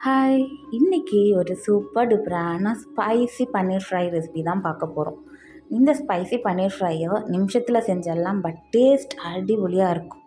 Hi! இன்னைக்கு ஒரு super டூப்பரான spicy பன்னீர் fry recipe தான் பார்க்க போகிறோம். இந்த ஸ்பைசி பன்னீர் ஃப்ரையை நிமிஷத்தில் செஞ்சிடலாம். பட் டேஸ்ட் அடிபொலியாக இருக்கும்.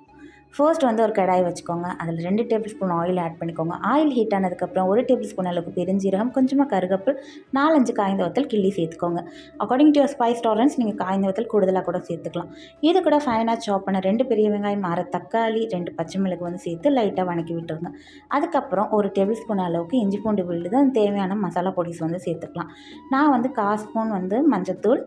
ஃபர்ஸ்ட் ஒரு கடாய் வச்சுக்கோங்க. அதில் 2 டேபிள் ஸ்பூன் ஆயில் ஆட் பண்ணிக்கோங்க. ஆயில் ஹீட் ஆனதுக்கப்புறம் 1 டேபிள் ஸ்பூன் அளவுக்கு பெருஞ்சீரகம், கொஞ்சமாக கருவேப்பிலை, 4, 5 காய்ந்த வத்தல் கிள்ளி சேர்த்துக்கோங்க. According to your spice tolerance நீங்கள் காய்ந்த வத்தல் கூடுதலாக கூட சேர்த்துக்கலாம். இது கூட ஃபைனாக சாப் பண்ண 2 பெரிய வெங்காயம், 6 தக்காளி, 2 பச்சை மிளகு சேர்த்து லைட்டாக வணக்கி விட்டுருங்க. அதுக்கப்புறம் 1 டேபிள் ஸ்பூன் அளவுக்கு இஞ்சி பூண்டு விழுது, தேவையான மசாலா பொடிஸ் சேர்த்துக்கலாம். நான் 1/4 ஸ்பூன் மஞ்சத்தூள்,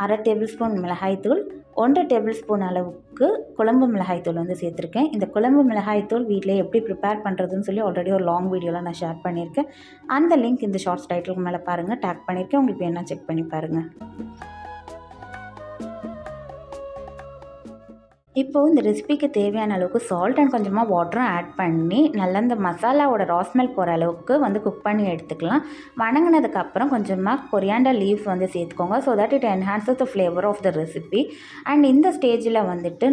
1/2 டேபிள் ஸ்பூன் மிளகாய்த்தூள், 1 டேபிள் ஸ்பூன் அளவுக்கு குழம்பு மிளகாய்த்தூள் சேர்த்துருக்கேன். இந்த குழம்பு மிளகாய்த்தூள் வீட்டிலே எப்படி ப்ரிப்பேர் பண்ணுறதுன்னு சொல்லி ஆல்ரெடி ஒரு லாங் வீடியோவில் நான் ஷேர் பண்ணியிருக்கேன். அந்த லிங்க் இந்த ஷார்ட்ஸ் டைட்டிலுக்கு மேலே பாருங்கள், டேக் பண்ணியிருக்கேன். உங்களுக்கு வேணால் செக் பண்ணி பாருங்கள். இப்போது இந்த ரெசிபிக்கு தேவையான அளவுக்கு சால்ட் அண்ட் கொஞ்சமாக வாட்டரும் ஆட் பண்ணி நல்லா இந்த மசாலாவோட ரா ஸ்மெல் போகிற அளவுக்கு குக் பண்ணி எடுத்துக்கலாம். வணங்கினதுக்கப்புறம் கொஞ்சமாக கொரியாண்டர் லீவ்ஸ் சேர்த்துக்கோங்க. So that it enhances the flavour of the recipe. And இந்த ஸ்டேஜில்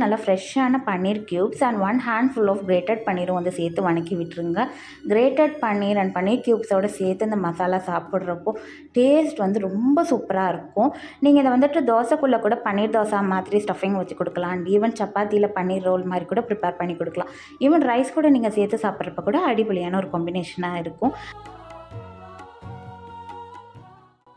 நல்லா ஃப்ரெஷ்ஷான paneer cubes and 1 handful of grated பன்னீரும் சேர்த்து வணக்கி விட்டுருங்க. கிரேட்டட் பன்னீர் அண்ட் பன்னீர் க்யூப்ஸோடு சேர்த்து இந்த மசாலா சாப்பிட்றப்போ டேஸ்ட் ரொம்ப சூப்பராக இருக்கும். நீங்கள் இதை தோசைக்குள்ளே கூட பன்னீர் தோசை மாதிரி ஸ்டஃபிங் வச்சு கொடுக்கலாம். அண்ட் ஈவன் சப்பாத்தியில் பன்னீர் ரோல் மாதிரி கூட ப்ரிப்பேர் பண்ணி கொடுக்கலாம். ஈவன் ரைஸ் கூட நீங்கள் சேர்த்து சாப்பிட்றப்ப கூட அடிப்பொலியான ஒரு காம்பினேஷனாக இருக்கும்.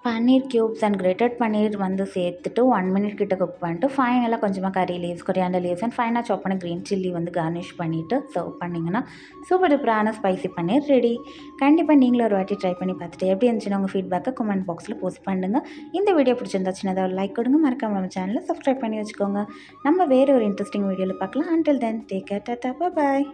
பன்னீர் க்யூப்ஸ் அண்ட் கிரேட்டட் பன்னீர் சேர்த்துட்டு 1 மினிட் கிட்ட குக் பண்ணிட்டு ஃபைனலாக கொஞ்சமாக கறி லீவ்ஸ், கொரியாண்டர் லீவ்ஸ் அண்ட் ஃபைனாக சாப் பண்ண க்ரீன் சில்லி கார்னிஷ் பண்ணிவிட்டு சர்வ் பண்ணிங்கன்னா சூப்பர் டூப்பரான ஸ்பைசி பன்னீர் ரெடி. கண்டிப்பாக நீங்களும் ஒரு வாட்டி ட்ரை பண்ணி பார்த்துட்டு எப்படி இருந்துச்சுன்னா உங்கள் ஃபீட்பேக்கை கமெண்ட் பாக்ஸில் போஸ்ட் பண்ணுங்கள். இந்த வீடியோ பிடிச்சிருந்தாச்சுன்னா ஒரு லைக் கொடுங்க. மறக்காம நம்ம சேனலை சப்ஸ்கிரைப் பண்ணி வச்சுக்கோங்க. நம்ம வேறு ஒரு இன்ட்ரெஸ்டிங் வீடியோவில் பார்க்கலாம். Until then take care, Tata, bye bye.